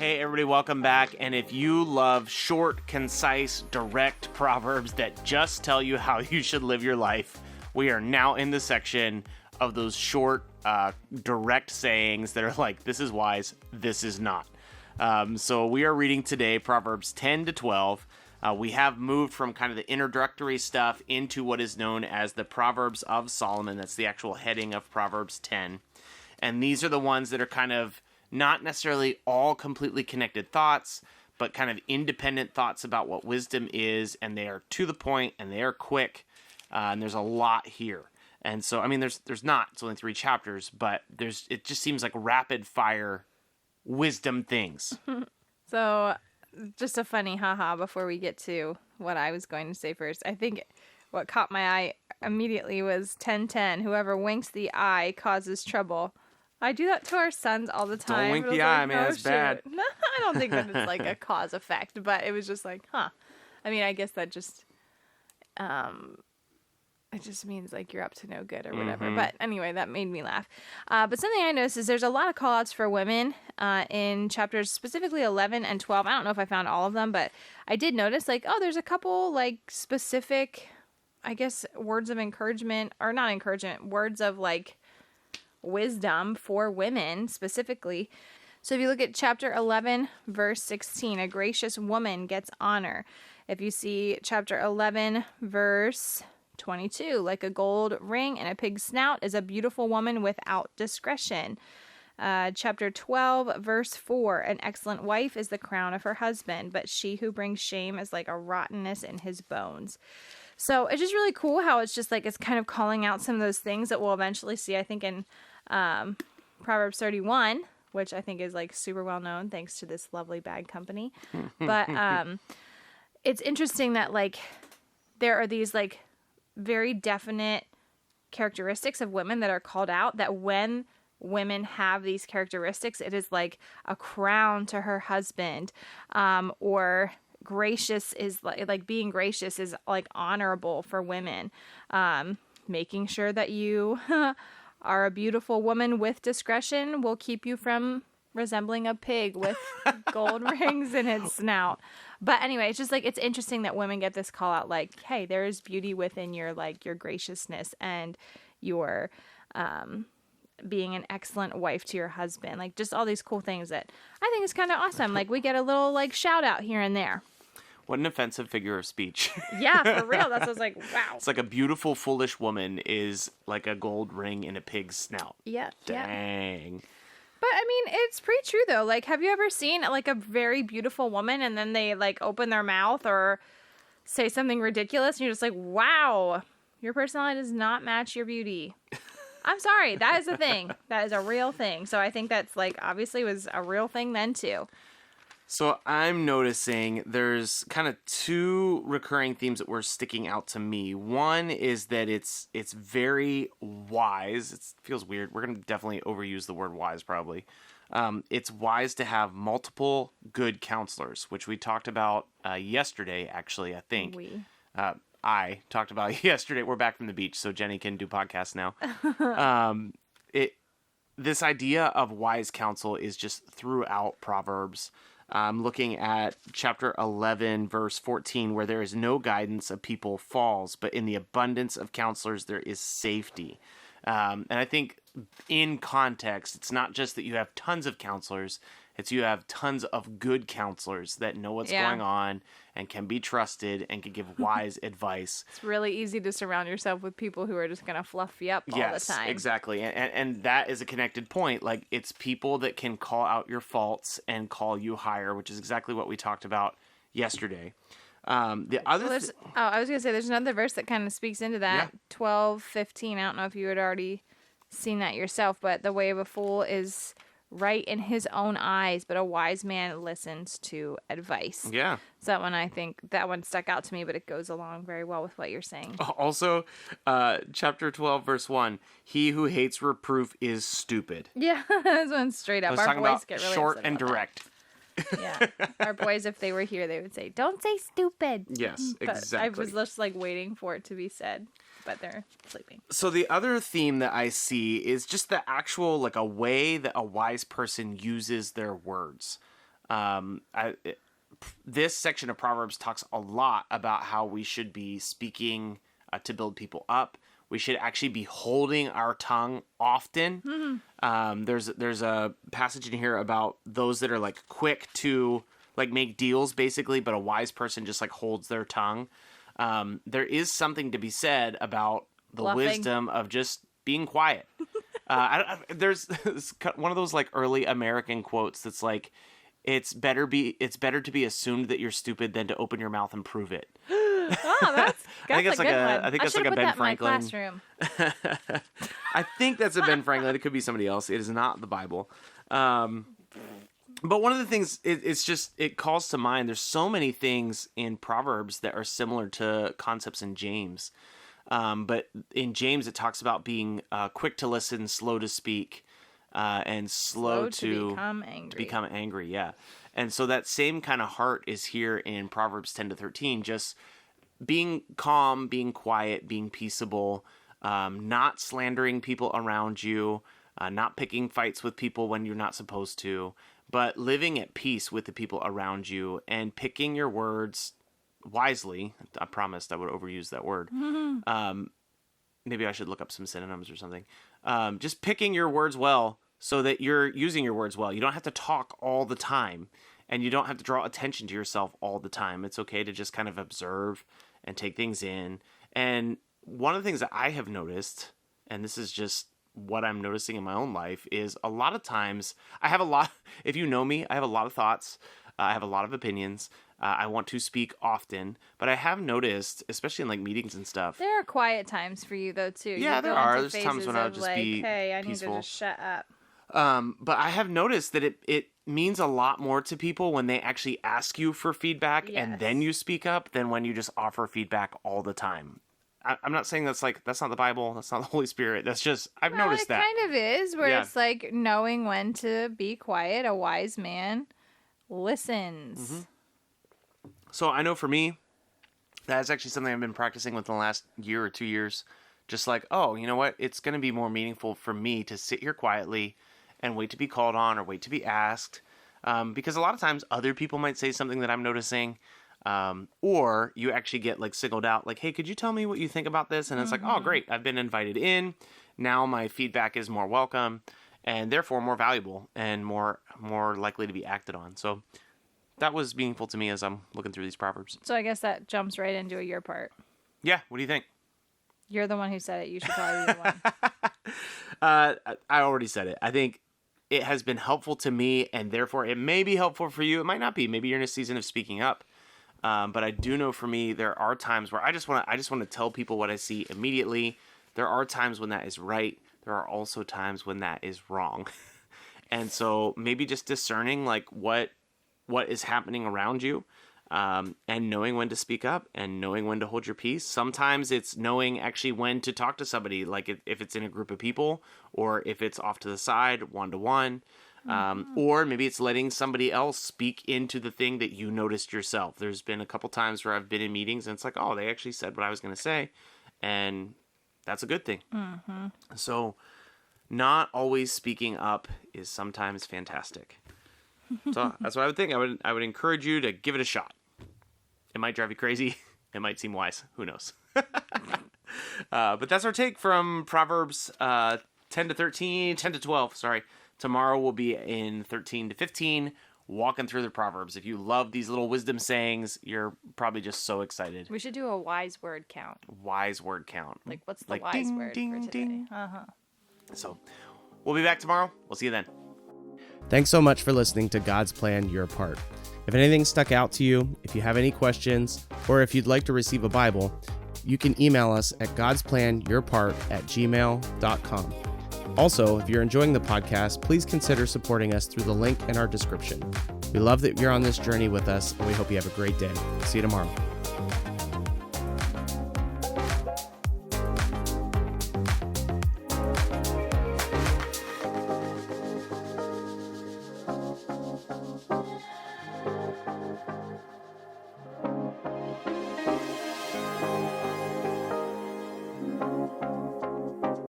Hey everybody, welcome back. And if you love short, concise, direct proverbs that just tell you how you should live your life, we are now in the section of those short, direct sayings that are like, this is wise, this is not. So we are reading today Proverbs 10 to 12. We have moved from kind of the introductory stuff into what is known as the Proverbs of Solomon. That's the actual heading of Proverbs 10. And these are the ones that are kind of not necessarily all completely connected thoughts, but kind of independent thoughts about what wisdom is, and they are to the point, and they are quick, and there's a lot here. And so, I mean, there's not, it's only 3 chapters, but it just seems like rapid fire wisdom things. So, just a funny haha before we get to what I was going to say first. I think what caught my eye immediately was 10:10. Whoever winks the eye causes trouble. I do that to our sons all the time. Don't wink the eye, man. That's bad. No, I don't think that it's like a cause effect, but it was just like, huh. I mean, I guess that just, it just means like you're up to no good or whatever. Mm-hmm. But anyway, that made me laugh. But something I noticed is there's a lot of call outs for women in chapters specifically 11 and 12. I don't know if I found all of them, but I did notice like, oh, there's a couple like specific, I guess, words of encouragement, or not encouragement, words of like wisdom for women specifically. So if you look at chapter 11, verse 16, a gracious woman gets honor. If you see chapter 11, verse 22, like a gold ring in a pig's snout is a beautiful woman without discretion. Chapter 12, verse 4, an excellent wife is the crown of her husband, but she who brings shame is like a rottenness in his bones. So it's just really cool how it's just like it's kind of calling out some of those things that we'll eventually see, I think, in Proverbs 31, which I think is like super well known thanks to this lovely bag company. But it's interesting that like there are these like very definite characteristics of women that are called out, that when women have these characteristics, it is like a crown to her husband, or gracious is like being gracious is like honorable for women. Making sure that you are a beautiful woman with discretion will keep you from resembling a pig with gold rings in its snout. But anyway, it's just like, it's interesting that women get this call out like, hey, there is beauty within your, like your graciousness and your, being an excellent wife to your husband. Like just all these cool things that I think is kind of awesome. Like we get a little like shout out here and there. What an offensive figure of speech. Yeah, for real. That's what I was like, wow. It's like a beautiful, foolish woman is like a gold ring in a pig's snout. Yeah. Dang. Yeah. But I mean, it's pretty true though. Like, have you ever seen like a very beautiful woman and then they like open their mouth or say something ridiculous and you're just like, wow, your personality does not match your beauty. I'm sorry. That is a thing. That is a real thing. So I think that's like obviously was a real thing then too. So I'm noticing there's kind of 2 recurring themes that were sticking out to me. One is that it's very wise. It feels weird. We're going to definitely overuse the word wise probably. It's wise to have multiple good counselors, which we talked about yesterday, actually, I think. I talked about yesterday. We're back from the beach, so Jenny can do podcasts now. This idea of wise counsel is just throughout Proverbs. I'm looking at chapter 11, verse 14, where there is no guidance, a people falls, but in the abundance of counselors, there is safety. And I think in context, it's not just that you have tons of counselors, it's you have tons of good counselors that know what's going on and can be trusted and can give wise advice. It's really easy to surround yourself with people who are just going to fluff you up all the time. Yes, exactly. And that is a connected point. Like, it's people that can call out your faults and call you higher, which is exactly what we talked about yesterday. I was going to say, there's another verse that kind of speaks into that. 12:15. I don't know if you had already seen that yourself, but the way of a fool is right in his own eyes, but a wise man listens to advice. Yeah. So that one, I think that one stuck out to me, but it goes along very well with what you're saying. Also, chapter 12, verse 1, he who hates reproof is stupid. Yeah, this one's straight up. I was Our talking boys about get really short upset and about direct. Yeah. Our boys, if they were here, they would say, don't say stupid. Yes, But exactly. I was just like waiting for it to be said, but they're sleeping. So the other theme that I see is just the actual, like, a way that a wise person uses their words. This section of Proverbs talks a lot about how we should be speaking to build people up. We should actually be holding our tongue often. There's a passage in here about those that are like quick to like make deals basically, but a wise person just like holds their tongue. There is something to be said about the Bluffing. wisdom of just being quiet. There's one of those like early American quotes that's like, it's better to be assumed that you're stupid than to open your mouth and prove it. Oh, that's I think that's a like good a one. I think that's should like a have put Ben that in my Franklin. classroom. I think that's a Ben Franklin. It could be somebody else. It is not the Bible. But one of the things it calls to mind. There's so many things in Proverbs that are similar to concepts in James. But in James, it talks about being quick to listen, slow to speak, and slow to become angry. Yeah. And so that same kind of heart is here in Proverbs 10-13, just being calm, being quiet, being peaceable, not slandering people around you, not picking fights with people when you're not supposed to, but living at peace with the people around you and picking your words wisely. I promised I would overuse that word. Maybe I should look up some synonyms or something. Just picking your words well so that you're using your words well. You don't have to talk all the time, and you don't have to draw attention to yourself all the time. It's okay to just kind of observe and take things in. And one of the things that I have noticed, and this is just what I'm noticing in my own life, is a lot of times if you know me, I have a lot of thoughts. I have a lot of opinions. I want to speak often, but I have noticed, especially in like meetings and stuff. There are quiet times for you though too. Yeah, there are. There's times when I'll just like, be hey, I peaceful. need to just shut up. But I have noticed that it means a lot more to people when they actually ask you for feedback and then you speak up than when you just offer feedback all the time. I'm not saying that's not the Bible. That's not the Holy Spirit. That's just, I've noticed that. It kind of is, where it's like knowing when to be quiet. A wise man listens. Mm-hmm. So I know for me, that's actually something I've been practicing within the last year or 2 years. Just like, oh, you know what? It's going to be more meaningful for me to sit here quietly and wait to be called on or wait to be asked. Because a lot of times other people might say something that I'm noticing. Or you actually get like singled out, like, hey, could you tell me what you think about this? And it's like, oh, great. I've been invited in. Now my feedback is more welcome and therefore more valuable and more likely to be acted on. So that was meaningful to me as I'm looking through these Proverbs. So I guess that jumps right into your part. Yeah. What do you think? You're the one who said it. You should probably be the one. I already said it. I think it has been helpful to me, and therefore it may be helpful for you. It might not be. Maybe you're in a season of speaking up. But I do know for me, there are times where I just want to tell people what I see immediately. There are times when that is right. There are also times when that is wrong. And so maybe just discerning like what is happening around you, and knowing when to speak up and knowing when to hold your peace. Sometimes it's knowing actually when to talk to somebody, like if it's in a group of people or if it's off to the side, one-to-one. Or maybe it's letting somebody else speak into the thing that you noticed yourself. There's been a couple times where I've been in meetings and it's like, oh, they actually said what I was going to say. And that's a good thing. Mm-hmm. So not always speaking up is sometimes fantastic. So that's what I would think. I would encourage you to give it a shot. It might drive you crazy. It might seem wise. Who knows? But that's our take from Proverbs 10-12. Sorry. Tomorrow we'll be in 13-15, walking through the Proverbs. If you love these little wisdom sayings, you're probably just so excited. We should do a wise word count. Wise word count. Like, what's the wise ding, word ding, for today? ding. Uh-huh. So we'll be back tomorrow. We'll see you then. Thanks so much for listening to God's Plan, Your Part. If anything stuck out to you, if you have any questions, or if you'd like to receive a Bible, you can email us at godsplanyourpart@gmail.com. Also, if you're enjoying the podcast, please consider supporting us through the link in our description. We love that you're on this journey with us, and we hope you have a great day. See you tomorrow.